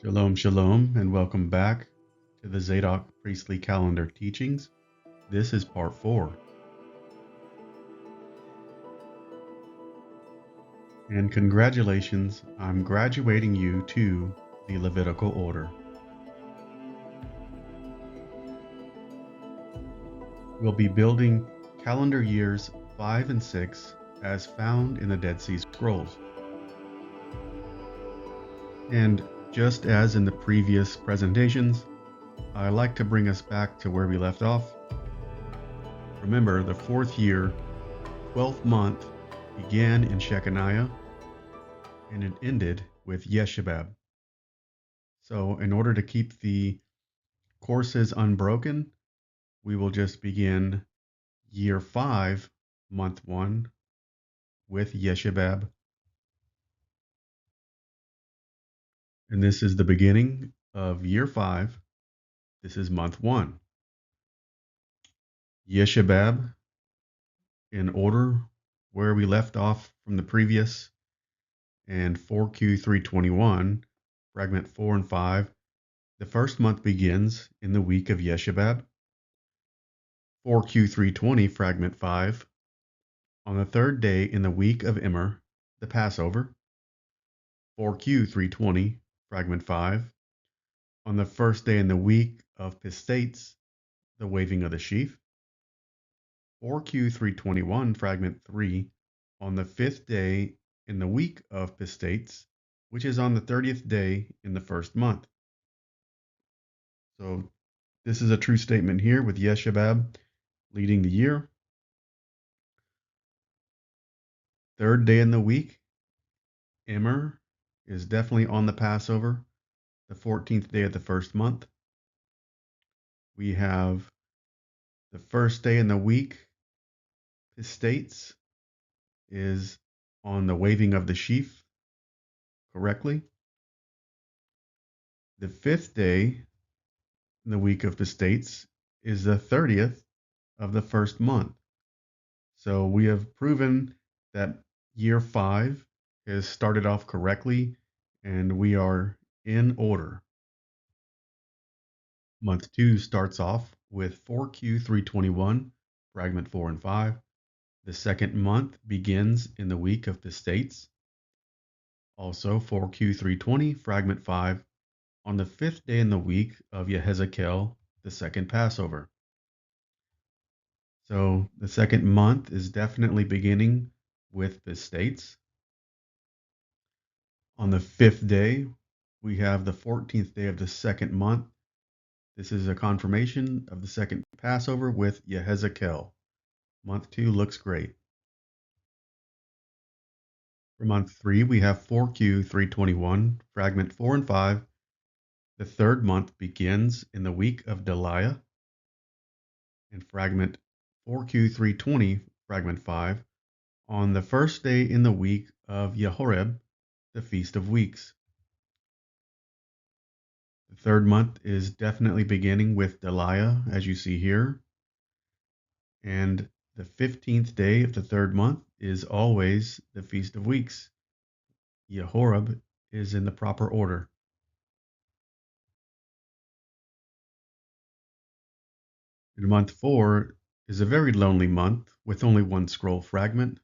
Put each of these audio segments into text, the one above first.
Shalom, shalom, and welcome back to the Zadok Priestly Calendar teachings. This is part 4. And congratulations, I'm graduating you to the Levitical order. We'll be building calendar years 5 and 6 as found in the Dead Sea Scrolls. And just as in the previous presentations, I like to bring us back to where we left off. Remember, the 4th year, 12th month began in Shechaniah, and it ended with Yeshabab. So in order to keep the courses unbroken, we will just begin year 5, month 1, with Yeshabab. And this is the beginning of year 5. This is month 1. Yeshabab, in order where we left off from the previous, and 4Q321, fragment 4 and 5, the first month begins in the week of Yeshabab. 4Q320, fragment 5, on the third day in the week of Immer, the Passover. 4Q320, fragment 5, on the first day in the week of Pistates, the waving of the sheaf. 4Q321, fragment 3, on the fifth day in the week of Pistates, which is on the 30th day in the first month. So this is a true statement here with Yeshabab leading the year. Third day in the week, Immer is definitely on the Passover, the 14th day of the first month. We have the first day in the week, Pistates, is on the waving of the sheaf correctly. The fifth day in the week of Pistates is the 30th of the first month. So we have proven that year 5 has started off correctly and we are in order. Month 2 starts off with 4Q321, fragment 4 and 5. The second month begins in the week of Pistates. Also 4Q320, fragment 5, on the 5th day in the week of Yehezekiel, the second Passover. So the second month is definitely beginning with Pistates. On the 5th day, we have the 14th day of the second month. This is a confirmation of the second Passover with Yehezekiel. Month 2 looks great. For month 3, we have 4Q321, fragment 4 and 5. The third month begins in the week of Deliah. And fragment 4Q320, fragment 5, on the first day in the week of Yehoreb, the Feast of Weeks. The third month is definitely beginning with Deliah, as you see here. And the 15th day of the third month is always the Feast of Weeks. Yehoreb is in the proper order. And month 4 is a very lonely month with only one scroll fragment,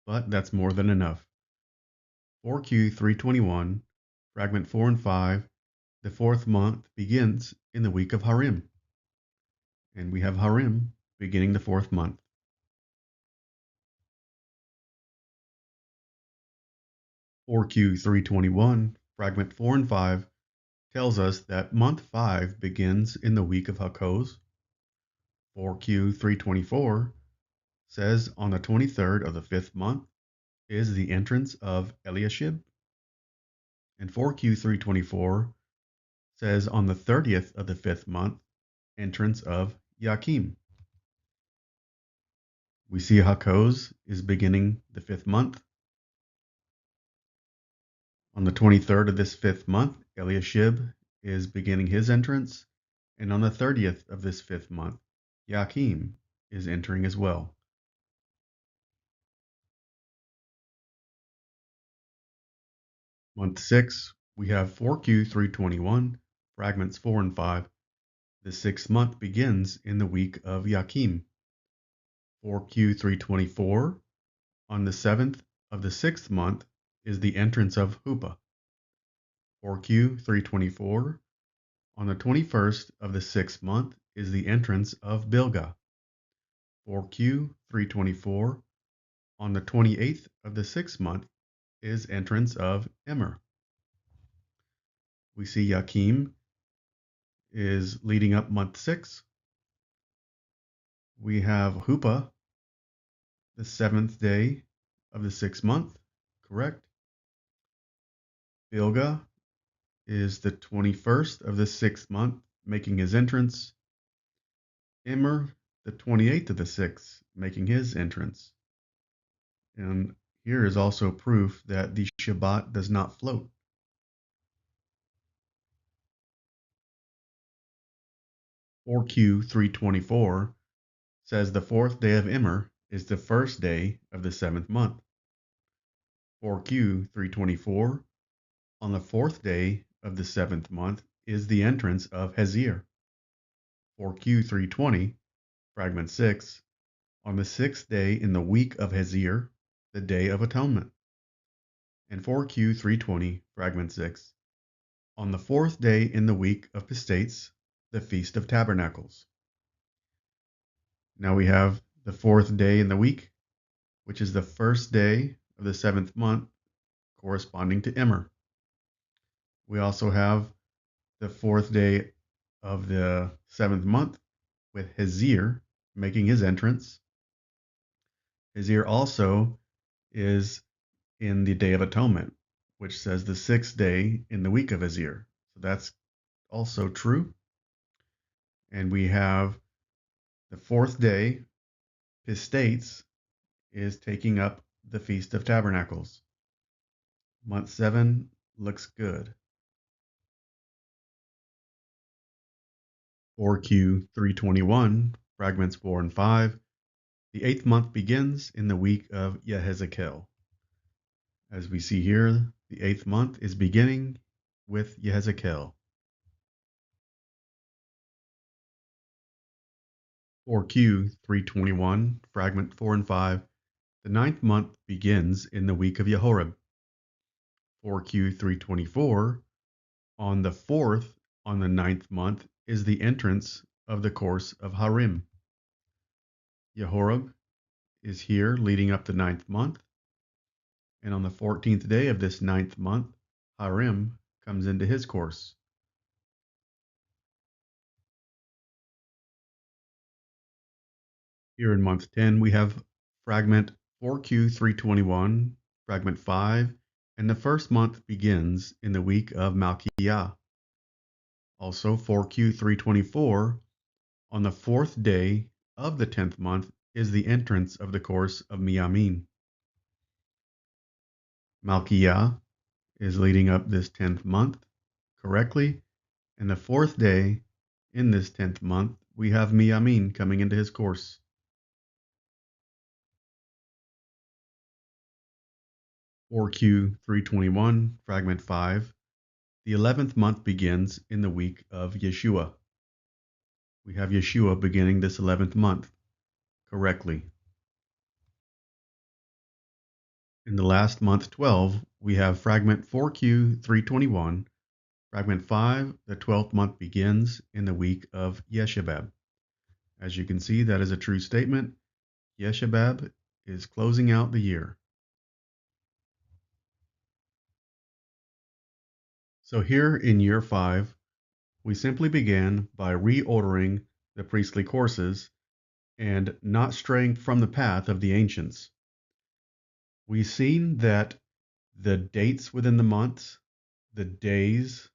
but that's more than enough. 4Q321, fragment 4 and 5, the fourth month begins in the week of Harim. And we have Harim beginning the fourth month. 4Q321, fragment 4 and 5, tells us that month 5 begins in the week of Hakoz. 4Q324 says on the 23rd of the fifth month is the entrance of Eliashib. And 4Q324 says on the 30th of the fifth month, entrance of Yakim. We see Hakoz is beginning the fifth month. On the 23rd of this fifth month, Eliashib is beginning his entrance. And on the 30th of this fifth month, Yakim is entering as well. Month 6 We have 4Q 321, fragments 4 and 5. The 6th month begins in the week of Yakim. 4Q 324, on the 7th of the 6th month is the entrance of Hupa. 4Q 324, on the 21st of the 6th month is the entrance of Bilgah. 4Q 324, on the 28th of the 6th month is entrance of Immer. We see Yakim is leading up month 6. We have Hupa, the 7th day of the 6th month, correct? Bilgah is the 21st of the 6th month, making his entrance. Immer, the 28th of the 6th, making his entrance. And here is also proof that the Shabbat does not float. 4Q 324 says the 4th day of Immer is the 1st day of the 7th month. 4Q 324, on the 4th day of the 7th month is the entrance of Hezir. 4Q 320, fragment 6, on the 6th day in the week of Hezir, the Day of Atonement. And 4Q 320, fragment 6, on the 4th day in the week of Pistates, the Feast of Tabernacles. Now we have the 4th day in the week, which is the 1st day of the 7th month, corresponding to Immer. We also have the 4th day of the 7th month with Hezir making his entrance. Hezir also is in the Day of Atonement, which says the 6th day in the week of Hezir. So that's also true. And we have the 4th day, Pistates, is taking up the Feast of Tabernacles. Month 7 looks good. 4Q 321, fragments 4 and 5. The 8th month begins in the week of Yehezekel. As we see here, the 8th month is beginning with Yehezekel. 4Q 321, fragment 4 and 5. The 9th month begins in the week of Yehorib. 4Q 324, on the 4th on the 9th month is the entrance of the course of Harim. Yehorib is here leading up the 9th month. And on the 14th day of this 9th month, Harim comes into his course. Here in month 10, we have fragment 4Q 321, fragment 5, and the first month begins in the week of Malkiyah. Also 4Q 324, on the 4th day of the 10th month is the entrance of the course of Miyamin. Malkiyah is leading up this 10th month correctly, and the 4th day in this 10th month we have Miyamin coming into his course. Or Q 321, fragment 5. The 11th month begins in the week of Yeshua. We have Yeshua beginning this 11th month correctly. In the last month 12, we have fragment 4Q 321, fragment 5. The 12th month begins in the week of Yeshabab. As you can see, that is a true statement. Yeshabab is closing out the year. So here in year 5, we simply began by reordering the priestly courses and not straying from the path of the ancients. We've seen that the dates within the months, the days,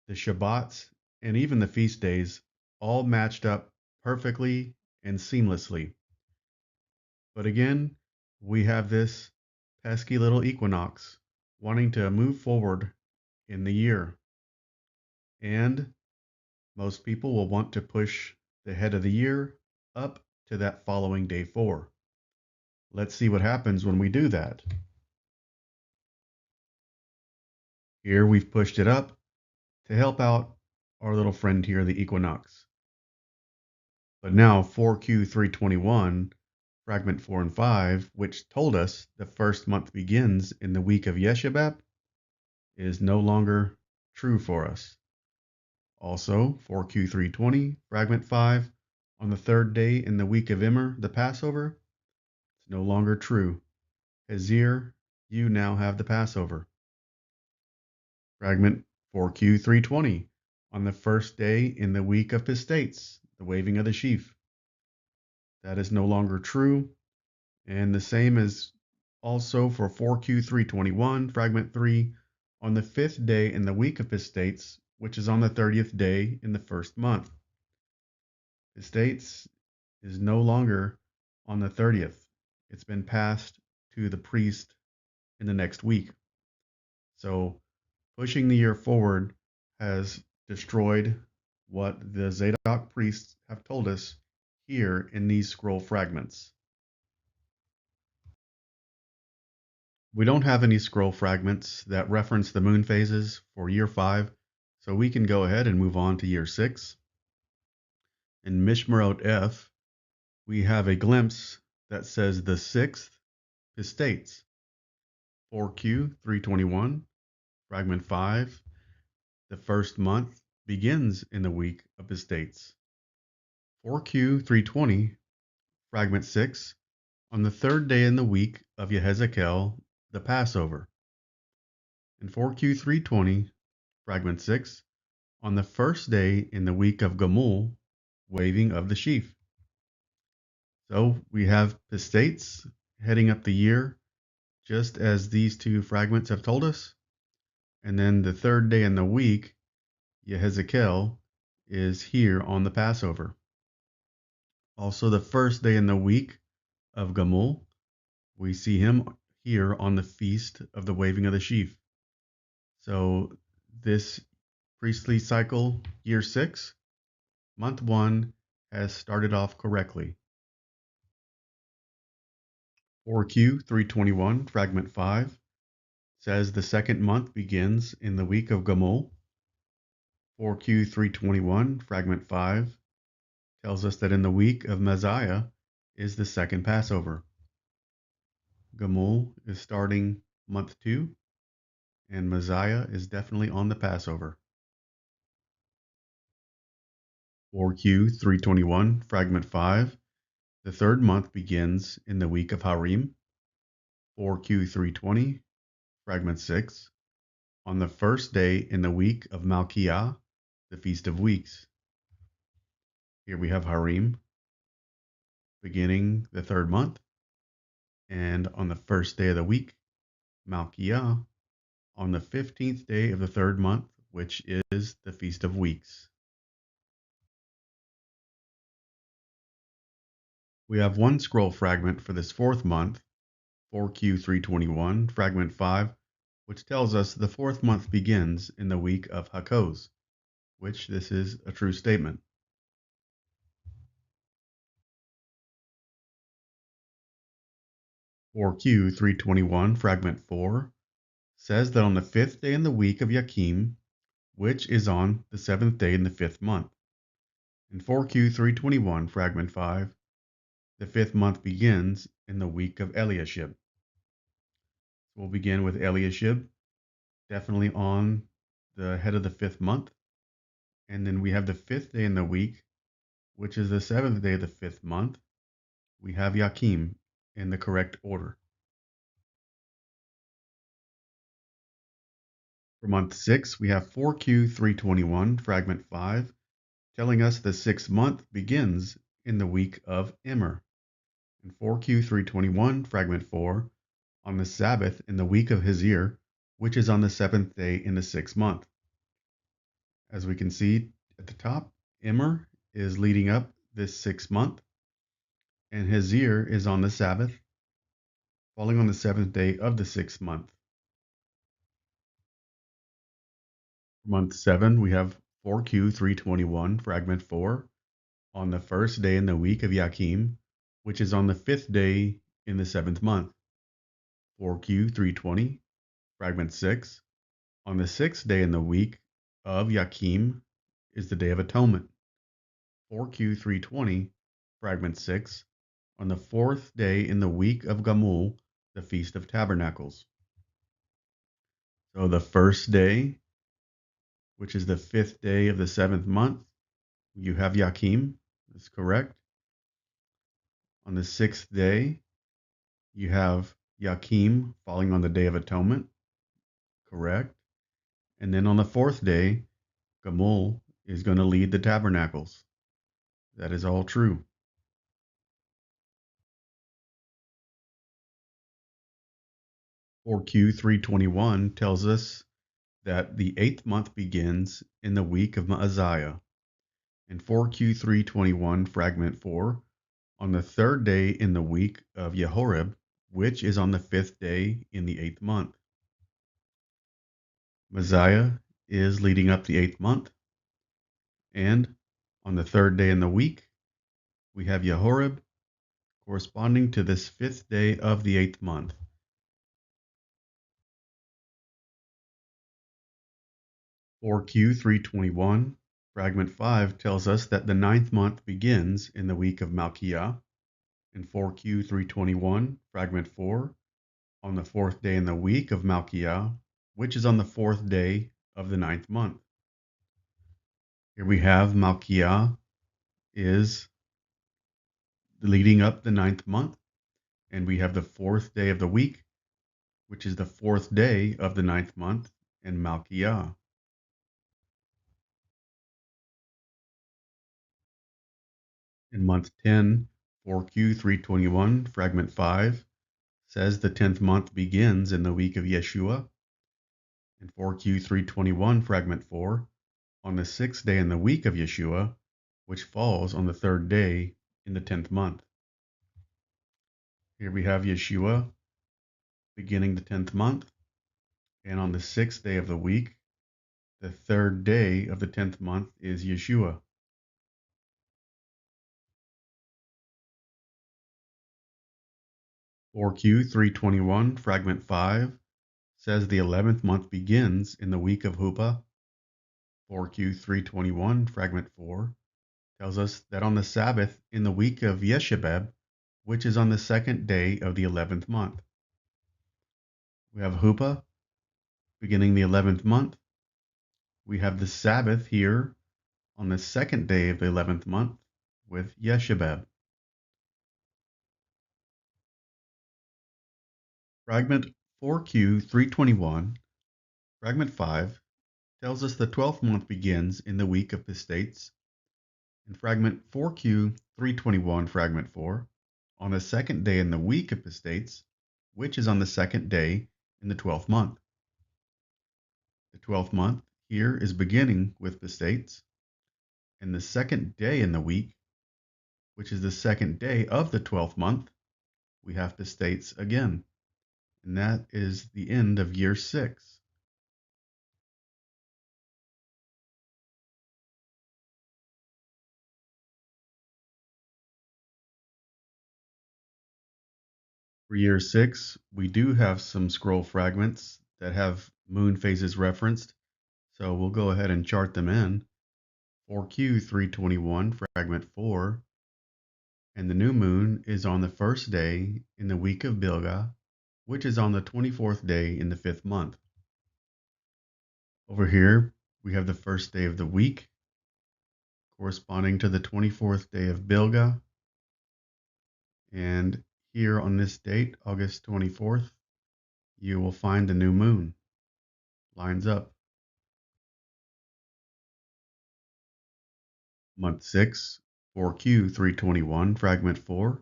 the Shabbats, and even the feast days all matched up perfectly and seamlessly. But again, we have this pesky little equinox wanting to move forward in the year. And most people will want to push the head of the year up to that following day 4. Let's see what happens when we do that. Here we've pushed it up to help out our little friend here, the equinox. But now 4Q321, fragment 4 and 5, which told us the first month begins in the week of Yeshebab, is no longer true for us. Also, 4Q320, fragment 5, on the third day in the week of Immer, the Passover, it's no longer true. Hazir, you now have the Passover. Fragment 4Q320, on the first day in the week of Pistates, the waving of the sheaf. That is no longer true. And the same as also for 4Q321, fragment 3, on the fifth day in the week of Pistates, which is on the 30th day in the first month. Pistates is no longer on the 30th. It's been passed to the priest in the next week. So pushing the year forward has destroyed what the Zadok priests have told us here in these scroll fragments. We don't have any scroll fragments that reference the moon phases for year 5, so we can go ahead and move on to year 6. In Mishmarot F, we have a glimpse that says the 6th Pistates. 4Q321, fragment 5, the first month begins in the week of Pistates. 4Q320, fragment 6, on the third day in the week of Yehezekel, the Passover. And 4Q320, fragment 6, on the first day in the week of Gamul, waving of the sheaf. So we have Pistates heading up the year, just as these two fragments have told us. And then the third day in the week, Yehezekel, is here on the Passover. Also, the first day in the week of Gamul, we see him here on the feast of the waving of the sheaf. So this priestly cycle, year 6, month 1, has started off correctly. 4Q321, fragment 5, says the second month begins in the week of Gamul. 4Q321, fragment 5, tells us that in the week of Messiah is the second Passover. Gamul is starting month 2, and Messiah is definitely on the Passover. 4Q321, fragment 5, the third month begins in the week of Harim. 4Q320, fragment 6, on the first day in the week of Malkiah, the Feast of Weeks. Here we have Harim, beginning the third month, and on the first day of the week, Malkiah, on the 15th day of the third month, which is the Feast of Weeks. We have one scroll fragment for this fourth month, 4Q321, fragment 5, which tells us the fourth month begins in the week of Hakoz, which this is a true statement. 4Q321, fragment 4, says that on the fifth day in the week of Yakim, which is on the seventh day in the fifth month. In 4Q321, fragment 5, the fifth month begins in the week of Eliashib. We'll begin with Eliashib, definitely on the head of the fifth month. And then we have the fifth day in the week, which is the seventh day of the fifth month. We have Yakim in the correct order. For month 6, we have 4Q321, fragment 5, telling us the sixth month begins in the week of Immer. In 4Q321, fragment 4, on the Sabbath in the week of Hazir, which is on the seventh day in the sixth month. As we can see at the top, Immer is leading up this sixth month, and Hazir is on the Sabbath, falling on the seventh day of the sixth month. For month 7, we have 4Q321, fragment 4, on the first day in the week of Yakim, which is on the fifth day in the seventh month. 4Q320, fragment 6, On the 6th day in the week of Yakim is the Day of Atonement. 4Q320, Fragment 6, on the 4th day in the week of Gamul, the Feast of Tabernacles. So the first day, which is the 5th day of the 7th month, you have Yakim. That's correct. On the 6th day, you have Yakim falling on the Day of Atonement. Correct. And then on the 4th day, Gamul is going to lead the tabernacles. That is all true. 4Q321 tells us that the 8th month begins in the week of Maaziah. And 4Q321, Fragment 4, on the 3rd day in the week of Yehorib, which is on the 5th day in the 8th month. Maaziah is leading up the 8th month. And on the 3rd day in the week, we have Yehorib corresponding to this 5th day of the 8th month. 4Q321, Fragment 5 tells us that the 9th month begins in the week of Malkiah. In 4Q321, Fragment 4, on the 4th day in the week of Malkiah, which is on the 4th day of the 9th month. Here we have Malkiah is leading up the 9th month, and we have the 4th day of the week, which is the 4th day of the 9th month, and Malkiah. In month 10, 4Q321, Fragment 5, says the 10th month begins in the week of Yeshua. In 4Q321, Fragment 4, on the 6th day in the week of Yeshua, which falls on the 3rd day in the 10th month. Here we have Yeshua beginning the 10th month, and on the 6th day of the week, the 3rd day of the 10th month is Yeshua. For Q321, Fragment 5, says the 11th month begins in the week of Hupa. 4Q321, Fragment 4, tells us that on the Sabbath in the week of Yeshebeb, which is on the 2nd day of the 11th month. We have Hupa beginning the 11th month. We have the Sabbath here on the 2nd day of the 11th month with Yeshebeb. Fragment 4Q321, Fragment 5, tells us the 12th month begins in the week of Pistates. In Fragment 4Q321, Fragment 4, on the 2nd day in the week of Pistates, which is on the 2nd day in the 12th month. The 12th month here is beginning with Pistates, and the 2nd day in the week, which is the 2nd day of the 12th month, we have Pistates again, and that is the end of year 6. For year 6, we do have some scroll fragments that have moon phases referenced, so we'll go ahead and chart them in. For Q321, Fragment 4, and the new moon is on the 1st day in the week of Bilgah, which is on the 24th day in the 5th month. Over here, we have the 1st day of the week, corresponding to the 24th day of Bilgah, and here on this date, August 24th, you will find the new moon. Lines up. Month 6, 4Q321, Fragment 4,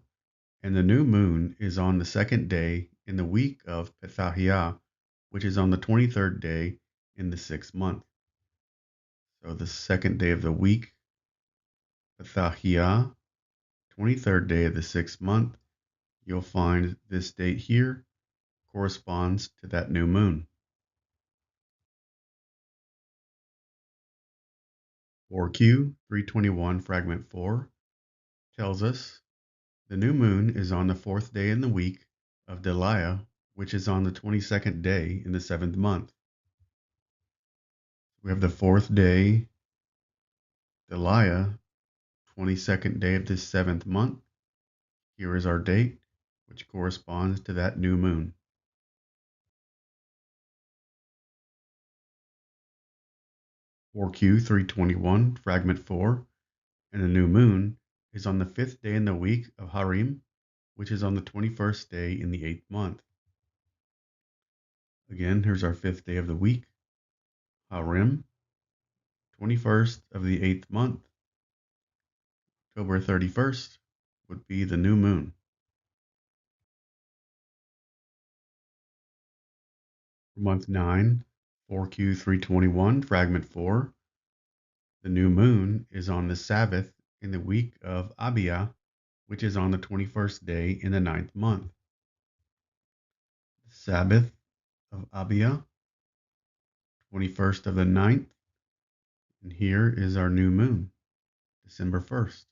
and the new moon is on the 2nd day in the week of Pethahiah, which is on the 23rd day in the 6th month. So the 2nd day of the week, Pethahiah, 23rd day of the 6th month, you'll find this date here corresponds to that new moon. 4Q321, Fragment 4, tells us the new moon is on the 4th day in the week of Deliah, which is on the 22nd day in the 7th month. We have the fourth day, Delia, 22nd day of this 7th month. Here is our date, which corresponds to that new moon. (4Q 321, Fragment 4), and the new moon is on the 5th day in the week of Harim, which is on the 21st day in the 8th month. Again, here's our 5th day of the week, Harim, 21st of the 8th month. October 31st would be the new moon. For month 9, 4Q 321, Fragment 4, the new moon is on the Sabbath in the week of Abia, which is on the 21st day in the 9th month. The Sabbath of Abia, 21st of the 9th, and here is our new moon, December 1st.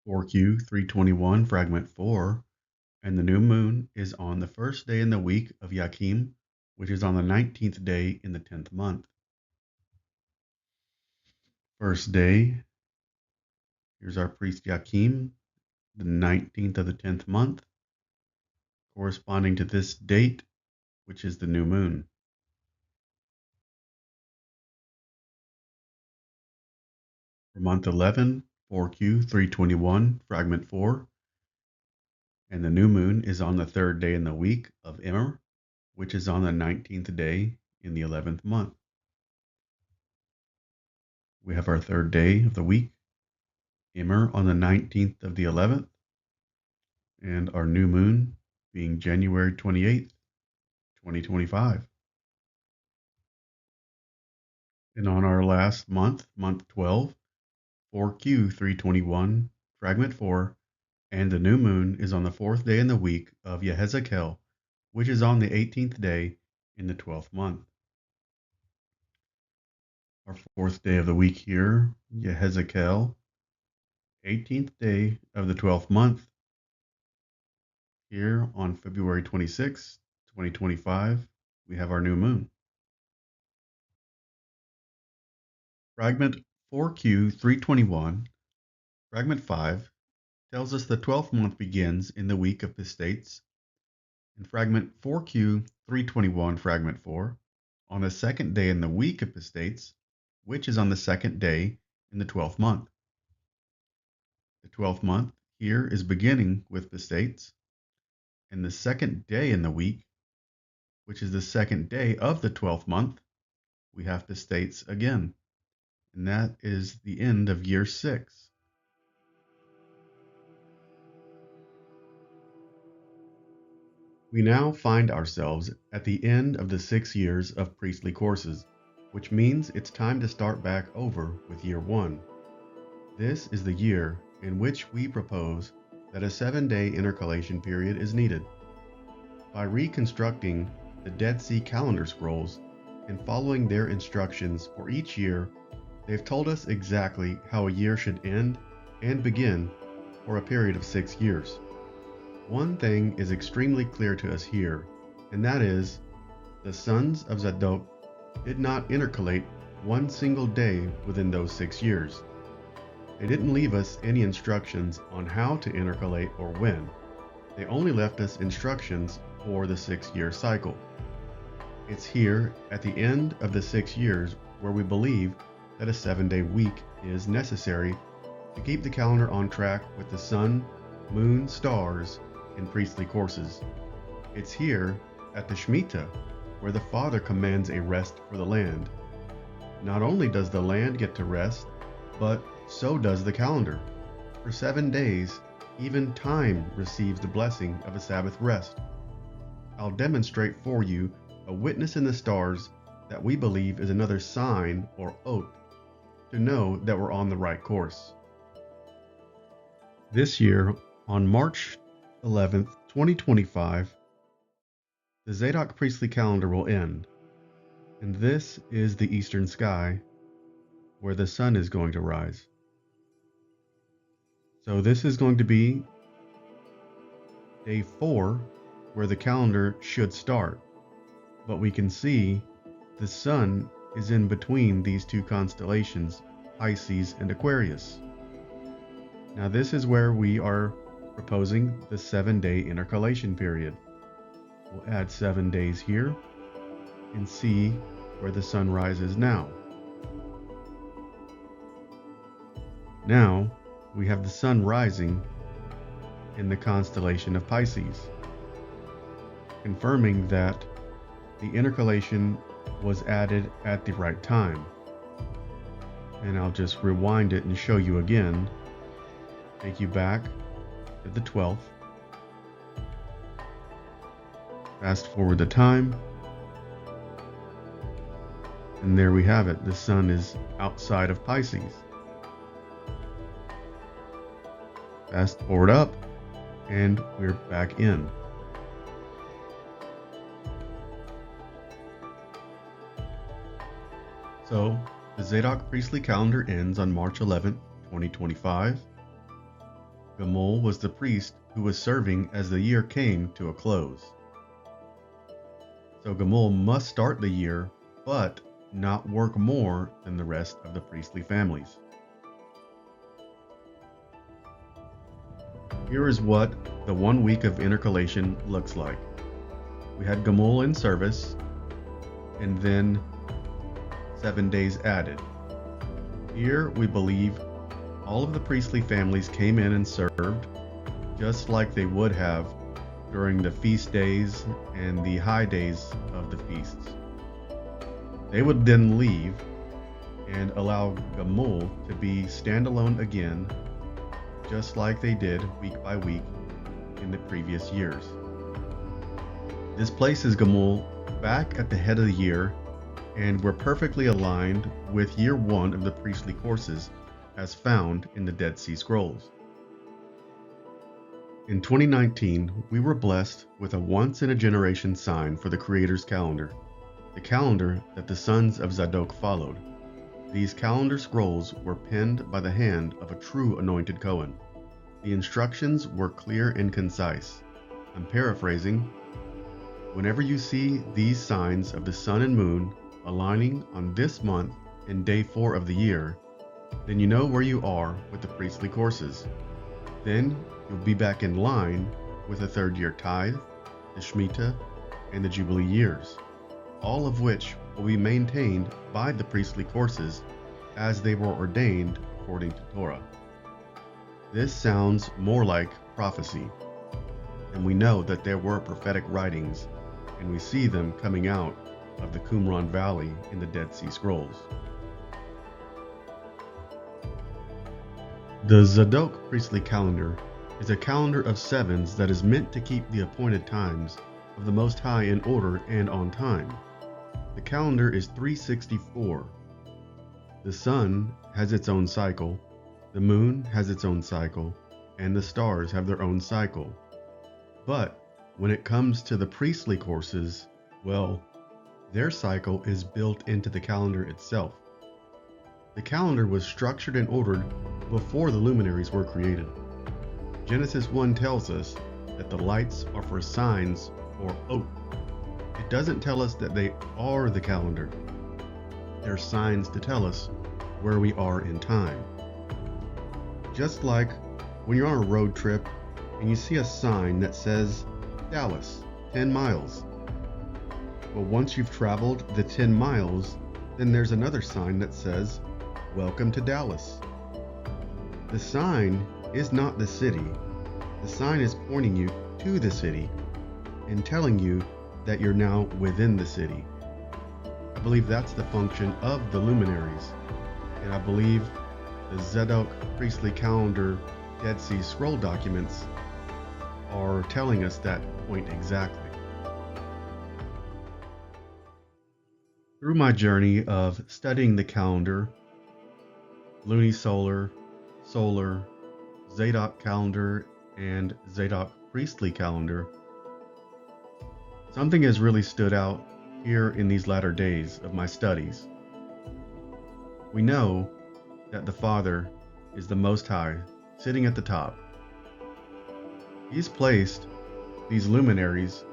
4Q 321, Fragment 4, and the new moon is on the first day in the week of Yakim, which is on the 19th day in the 10th month. First day, here's our priest Yakim, the 19th of the 10th month, corresponding to this date, which is the new moon. For month 11, 4Q 321, Fragment 4, and the new moon is on the 3rd day in the week of Immer, which is on the 19th day in the 11th month. We have our 3rd day of the week, Immer, on the 19th of the 11th, and our new moon being January 28th, 2025. And on our last month, month 12, 4Q 321, Fragment 4, and the new moon is on the 4th day in the week of Yehezekel, which is on the 18th day in the 12th month. Our 4th day of the week here, Yehezekel, 18th day of the 12th month. Here on February 26, 2025, we have our new moon. Fragment 4Q 321, Fragment 5, tells us the 12th month begins in the week of Pistates, and Fragment 4Q 321, Fragment 4, on the 2nd day in the week of Pistates, which is on the 2nd day in the 12th month. The 12th month here is beginning with Pistates, and the 2nd day in the week, which is the 2nd day of the 12th month, we have Pistates again, and that is the end of year 6. We now find ourselves at the end of the 6 years of priestly courses, which means it's time to start back over with year 1. This is the year in which we propose that a 7-day intercalation period is needed. By reconstructing the Dead Sea calendar scrolls and following their instructions for each year, they've told us exactly how a year should end and begin for a period of 6 years. One thing is extremely clear to us here, and that is, the sons of Zadok did not intercalate one single day within those 6 years. They didn't leave us any instructions on how to intercalate or when. They only left us instructions for the 6-year cycle. It's here at the end of the 6 years where we believe that a 7-day week is necessary to keep the calendar on track with the sun, moon, stars, and priestly courses. It's here at the Shemitah where the Father commands a rest for the land. Not only does the land get to rest, but so does the calendar. For 7 days, even time receives the blessing of a Sabbath rest. I'll demonstrate for you a witness in the stars that we believe is another sign or oath to know that we're on the right course. This year, on March 11th, 2025, the Zadok Priestly Calendar will end, and this is the eastern sky where the sun is going to rise. So this is going to be day 4 where the calendar should start, but we can see the sun is in between these two constellations, Pisces and Aquarius. Now this is where we are proposing the 7-day intercalation period. We'll add 7 days here and see where the sun rises now. Now we have the sun rising in the constellation of Pisces, confirming that the intercalation was added at the right time. And I'll just rewind it and show you again. Take you back to the 12th. Fast forward the time. And there we have it. The sun is outside of Pisces. Fast forward up, and we're back in. So, the Zadok Priestly Calendar ends on March 11, 2025. Gamul was the priest who was serving as the year came to a close. So Gamul must start the year, but not work more than the rest of the priestly families. Here is what the 1 week of intercalation looks like. We had Gamul in service, and then 7 days added. Here we believe all of the priestly families came in and served, just like they would have during the feast days and the high days of the feasts. They would then leave and allow Gamul to be standalone again, just like they did week by week in the previous years. This places Gamul back at the head of the year, and we're perfectly aligned with year 1 of the priestly courses as found in the Dead Sea Scrolls. In 2019, we were blessed with a once-in-a-generation sign for the Creator's calendar, the calendar that the sons of Zadok followed. These calendar scrolls were penned by the hand of a true anointed Cohen. The instructions were clear and concise. I'm paraphrasing. Whenever you see these signs of the sun and moon aligning on this month and day 4 of the year, then you know where you are with the priestly courses. Then you'll be back in line with the 3rd year tithe, the Shemitah, and the Jubilee years, all of which will be maintained by the priestly courses as they were ordained according to Torah. This sounds more like prophecy, and we know that there were prophetic writings, and we see them coming out of the Qumran Valley in the Dead Sea Scrolls. The Zadok Priestly Calendar is a calendar of 7s that is meant to keep the appointed times of the Most High in order and on time. The calendar is 364. The sun has its own cycle, the moon has its own cycle, and the stars have their own cycle. But when it comes to the priestly courses, well, their cycle is built into the calendar itself. The calendar was structured and ordered before the luminaries were created. Genesis 1 tells us that the lights are for signs or oath. It doesn't tell us that they are the calendar. They're signs to tell us where we are in time. Just like when you're on a road trip and you see a sign that says Dallas, 10 miles. Well, once you've traveled the 10 miles, then there's another sign that says, Welcome to Dallas. The sign is not the city. The sign is pointing you to the city and telling you that you're now within the city. I believe that's the function of the luminaries, and I believe the Zadok Priestly Calendar Dead Sea Scroll documents are telling us that point exactly. Through my journey of studying the calendar, lunisolar, solar, Zadok calendar, and Zadok Priestly Calendar, something has really stood out here in these latter days of my studies. We know that the Father is the Most High, sitting at the top. He's placed these luminaries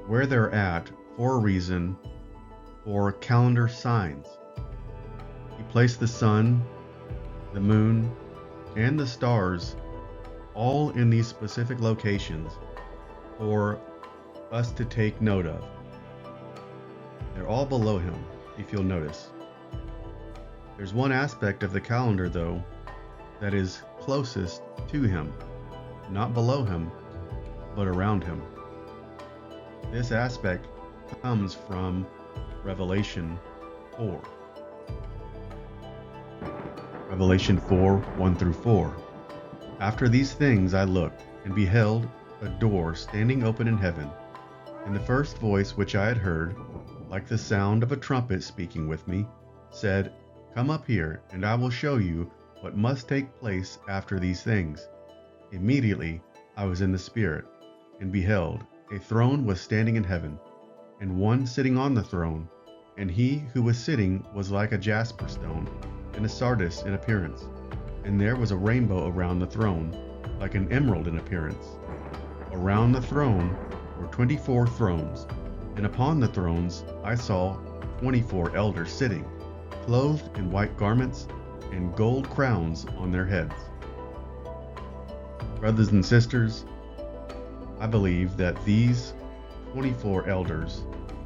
where they're at for a reason, for calendar signs. He placed the sun, the moon, and the stars all in these specific locations for us to take note of. They're all below him, if you'll notice. There's one aspect of the calendar, though, that is closest to him, not below him, but around him. This aspect comes from Revelation 4. Revelation 4, 1 through 4. After these things I looked, and beheld a door standing open in heaven. And the first voice which I had heard, like the sound of a trumpet speaking with me, said, Come up here, and I will show you what must take place after these things. Immediately I was in the Spirit, and beheld, a throne was standing in heaven, and one sitting on the throne, and he who was sitting was like a jasper stone, and a sardius in appearance. And there was a rainbow around the throne, like an emerald in appearance. Around the throne were 24 thrones, and upon the thrones I saw 24 elders sitting, clothed in white garments, and gold crowns on their heads. Brothers and sisters, I believe that these 24 elders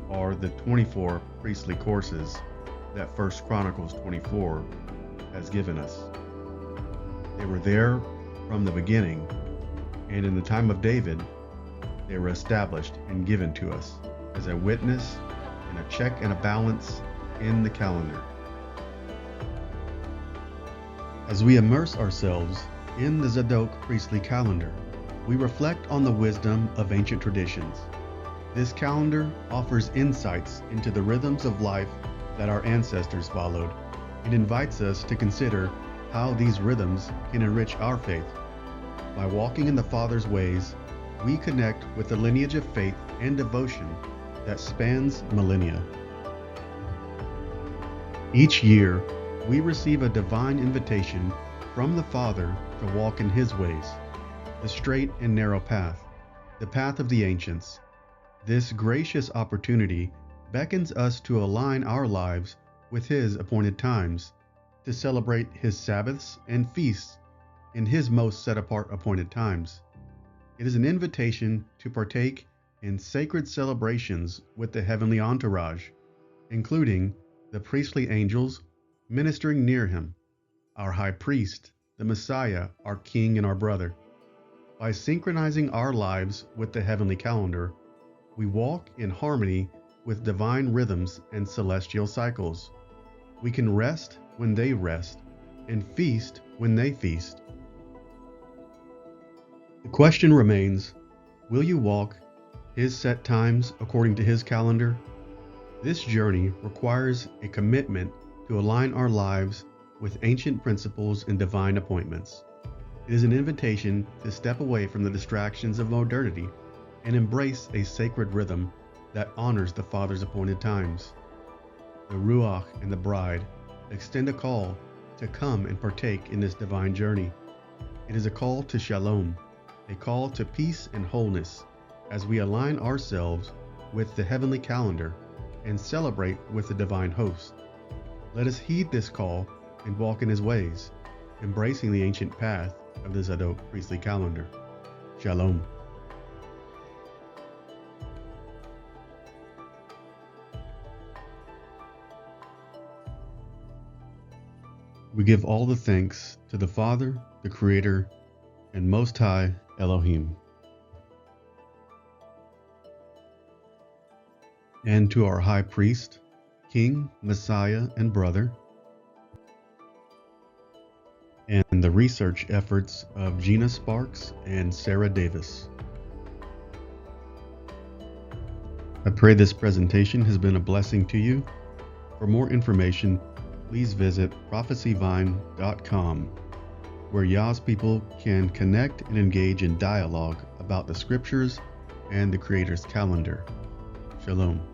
are the 24 priestly courses that 1 Chronicles 24 has given us. They were there from the beginning, and in the time of David, they were established and given to us as a witness and a check and a balance in the calendar. As we immerse ourselves in the Zadok Priestly Calendar, we reflect on the wisdom of ancient traditions. This calendar offers insights into the rhythms of life that our ancestors followed and invites us to consider how these rhythms can enrich our faith. By walking in the Father's ways, we connect with the lineage of faith and devotion that spans millennia. Each year, we receive a divine invitation from the Father to walk in His ways, the straight and narrow path, the path of the ancients. This gracious opportunity beckons us to align our lives with His appointed times, to celebrate His Sabbaths and feasts in His most set-apart appointed times. It is an invitation to partake in sacred celebrations with the heavenly entourage, including the priestly angels ministering near Him, our high priest, the Messiah, our King and our brother. By synchronizing our lives with the heavenly calendar, we walk in harmony with divine rhythms and celestial cycles. We can rest when they rest, and feast when they feast. The question remains, will you walk His set times according to His calendar? This journey requires a commitment to align our lives with ancient principles and divine appointments. It is an invitation to step away from the distractions of modernity and embrace a sacred rhythm that honors the Father's appointed times. The Ruach and the bride extend a call to come and partake in this divine journey. It is a call to shalom, a call to peace and wholeness as we align ourselves with the heavenly calendar and celebrate with the divine host. Let us heed this call and walk in His ways, embracing the ancient path of the Zadok Priestly Calendar. Shalom. We give all the thanks to the Father, the Creator, and Most High Elohim, and to our High Priest, King, Messiah, and brother, and the research efforts of Gina Sparks and Sarah Davis. I pray this presentation has been a blessing to you. For more information, please visit prophecyvine.com, where Yah's people can connect and engage in dialogue about the scriptures and the Creator's calendar. Shalom.